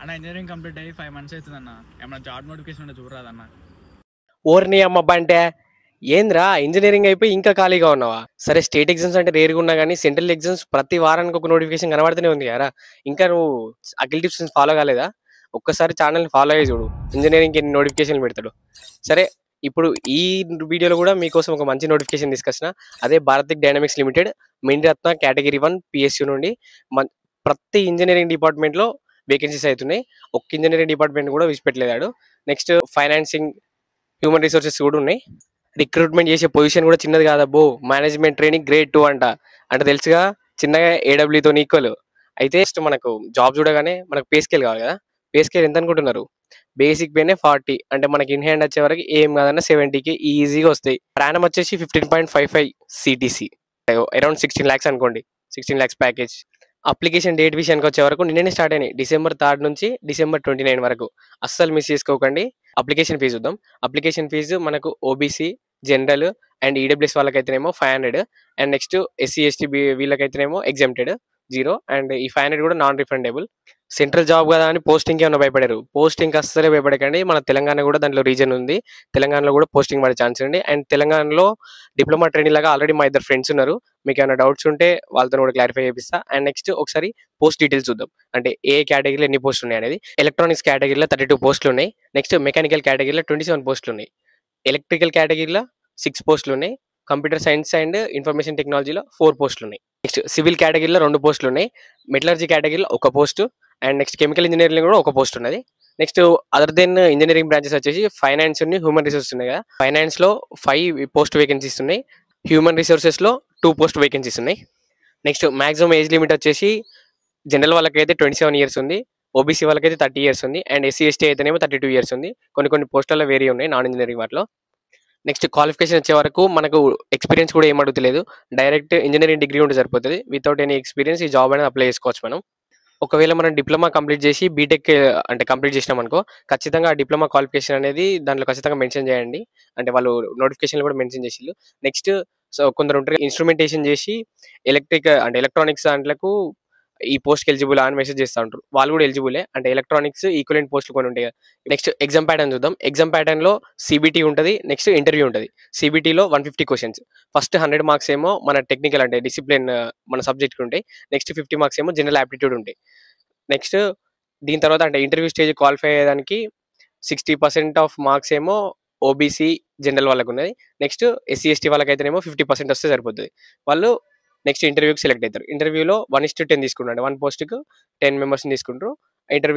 అన్న engineering complete అయ్యి 5 months అవుతుందన్న. ఏమన్నా జాబ్ నోటిఫికేషన్ ఉంటే చూడరాదన్న. ఓర్ని అమ్మ అంటే ఏంద్రా ఇంజనీరింగ్ అయిపోయి ఇంకా ఖాళీగా ఉన్నావా? సరే స్టేట్ ఎగ్జామ్స్ అంటే రేరుగా ఉన్నా కానీ సెంట్రల్ ఎగ్జామ్స్ ప్రతి వారానికి ఒక నోటిఫికేషన్ కనబడుతూనే ఉంది కదా. ఇంకా నువ్వు అఖిల్ టిప్స్ ఫాలో కాలేదా? ఒక్కసారి ఛానల్ని ఫాలో అయ్యి చూడు, ఇంజనీరింగ్కి ఎన్ని నోటిఫికేషన్లు పెడతాడు. సరే ఇప్పుడు ఈ వీడియోలో కూడా మీకోసం ఒక మంచి నోటిఫికేషన్ తీసుకొచ్చిన. అదే Bharat Dynamics Limited Miniratna category 1 PSU నుండి ప్రతి ఇంజనీరింగ్ డిపార్ట్మెంట్లో వేకెన్సీస్ అవుతున్నాయి. ఒక్క ఇంజనీరింగ్ డిపార్ట్మెంట్ కూడా విడిచిపెట్టలేదాడు. నెక్స్ట్ ఫైనాన్సింగ్, హ్యూమన్ రిసోర్సెస్ కూడా ఉన్నాయి. రిక్రూట్మెంట్ చేసే పొజిషన్ కూడా చిన్నది కాదబ్బో. మేనేజ్మెంట్ ట్రైనింగ్ గ్రేడ్ 2 అంటే తెలుసుగా, చిన్నగా ఏడబ్ల్యూతో ఈక్వల్. అయితే మనకు జాబ్ చూడగానే మనకు పే స్కేల్ కావాలి కదా. పే స్కేల్ ఎంత అనుకుంటున్నారు? బేసిక్ పేనే 40, అంటే మనకి ఇన్ హ్యాండ్ వచ్చే వరకు ఏం కాదన్నా 70కి ఈజీగా వస్తాయి. ప్రాణం వచ్చేసి 15.55 సిటీసీ, అరౌండ్ 16 lakhs అనుకోండి. 16 lakhs ప్యాకేజ్. అప్లికేషన్ డేట్ విషయానికి వచ్చే వరకు నిన్ననే స్టార్ట్ అయినాయి. December 3 నుంచి December 29 వరకు. అస్సలు మిస్ చేసుకోకండి. అప్లికేషన్ ఫీజు చూద్దాం. అప్లికేషన్ ఫీజు మనకు ఓబీసీ, జనరల్ అండ్ ఈడబ్ల్యూఎస్ వాళ్ళకైతేనేమో 500, అండ్ నెక్స్ట్ ఎస్సీ ఎస్టీ వీళ్ళకైతేనేమో ఎగ్జామ్టెడ్ 0, అండ్ ఈ 500 కూడా నాన్ రిఫండబుల్. సెంట్రల్ జాబ్ కదా అని పోస్టింగ్ ఏమైనా భయపడారు? పోస్టింగ్ అస్సలే భయపడకండి. మన తెలంగాణ కూడా దాంట్లో రీజన్ ఉంది. తెలంగాణలో కూడా పోస్టింగ్ పడే ఛాన్స్ ఉంది. అండ్ తెలంగాణలో డిప్లొమా ట్రైనింగ్ లాగా ఆల్రెడీ మా 2 ఫ్రెండ్స్ ఉన్నారు. మీకు ఏమైనా డౌట్స్ ఉంటే వాళ్ళతో కూడా క్లారిఫై చేపిస్తా. అండ్ నెక్స్ట్ ఒకసారి పోస్ట్ డీటెయిల్స్ చూద్దాం. అంటే ఏ కేటగిరీలో ఎన్ని పోస్టులు ఉన్నాయి అనేది. ఎలక్ట్రానిక్స్ కేటగిరీలో 32 పోస్టులు ఉన్నాయి. నెక్స్ట్ మెకానికల్ కేటగిరీలో 27 పోస్టులు ఉన్నాయి. ఎలక్ట్రికల్ కేటగిరీలో 6 పోస్టులు ఉన్నాయి. కంప్యూటర్ సైన్స్ అండ్ ఇన్ఫర్మేషన్ టెక్నాలజీలో 4 పోస్టులు ఉన్నాయి. నెక్స్ట్ సివిల్ కేటగిరీలో 2 పోస్టులు ఉన్నాయి. మెటలర్జీ కేటగిరీలో 1 post, and next chemical engineering కూడా 1 పోస్ట్ ఉన్నది. Next other then engineering branches వచ్చేసి ఫైనాన్స్ ఉన్నాయి, హ్యూమన్ రిసోర్సెస్ ఉన్నాయి కదా. ఫైనాన్స్లో 5 పోస్ట్ వేకెన్సీస్ ఉన్నాయి. హ్యూమన్ రిసోర్సెస్లో 2 పోస్ట్ వేకెన్సీస్ ఉన్నాయి. నెక్స్ట్ మ్యాక్సిమం ఏజ్ లిమిట్ వచ్చేసి జనరల్ వాళ్ళకైతే 27 years ఉంది, ఓబీసీ వాళ్ళకైతే 30 years ఉంది, అండ్ ఎస్సీ ఎస్టీ అయితేనేమో 32 years ఉంది. కొన్ని పోస్టుల్లో వేరే ఉన్నాయి నాన్ ఇంజనీరింగ్ వాటిలో. నెక్స్ట్ క్వాలిఫికేషన్ వచ్చే వరకు మనకు ఎక్స్పీరియన్స్ కూడా ఏం అడుగుతలేదు. డైరెక్ట్ ఇంజనీరింగ్ డిగ్రీ ఉంటే సరిపోతుంది. వితౌట్ ఎనీ ఎక్స్పీరియన్స్ ఈ జాబ్ అనేది అప్లై చేసుకోవచ్చు మనం. ఒకవేళ మనం డిప్లొమా కంప్లీట్ చేసి బీటెక్ అంటే కంప్లీట్ చేసినాం అనుకో, ఖచ్చితంగా ఆ డిప్లొమా క్వాలిఫికేషన్ అనేది దాంట్లో ఖచ్చితంగా మెన్షన్ చేయండి. అంటే వాళ్ళు నోటిఫికేషన్లో కూడా మెన్షన్ చేసిళ్ళు. నెక్స్ట్ కొందరు ఉంటారు ఇన్స్ట్రుమెంటేషన్ చేసి ఎలక్ట్రానిక్స్ దాంట్లకు ఈ పోస్ట్కి ఎలిజిబుల్ అని మెసేజ్ చేస్తూ ఉంటారు. వాళ్ళు కూడా ఎలిజిబులే. అంటే ఎలక్ట్రానిక్స్ ఈక్వలెంట్ పోస్టులు కొన్ని ఉంటాయి. నెక్స్ట్ ఎగ్జామ్ ప్యాటర్న్ చూద్దాం. ఎగ్జామ్ ప్యాటర్న్లో సిబిటీ ఉంటుంది, నెక్స్ట్ ఇంటర్వ్యూ ఉంటుంది. సిబిటీలో 150 questions. ఫస్ట్ 100 marks ఏమో మన టెక్నికల్ అంటే డిసిప్లిన్ మన సబ్జెక్ట్కి ఉంటాయి. నెక్స్ట్ 50 marks ఏమో జనరల్ యాప్టిట్యూడ్ ఉంటాయి. నెక్స్ట్ దీని తర్వాత అంటే ఇంటర్వ్యూ స్టేజ్ క్వాలిఫై అయ్యేదానికి 60% ఆఫ్ మార్క్స్ ఏమో ఓబీసీ జనరల్ వాళ్ళకు ఉన్నది. నెక్స్ట్ ఎస్సీ ఎస్టీ వాళ్ళకైతేనేమో 50% వస్తే సరిపోతుంది. వాళ్ళు నెక్స్ట్ ఇంటర్వ్యూకి సెలెక్ట్ అవుతారు. ఇంటర్వ్యూలో 1:10 తీసుకుంటారు. 1 పోస్ట్కు 10 members తీసుకుంటారు. ఇంటర్వ్యూ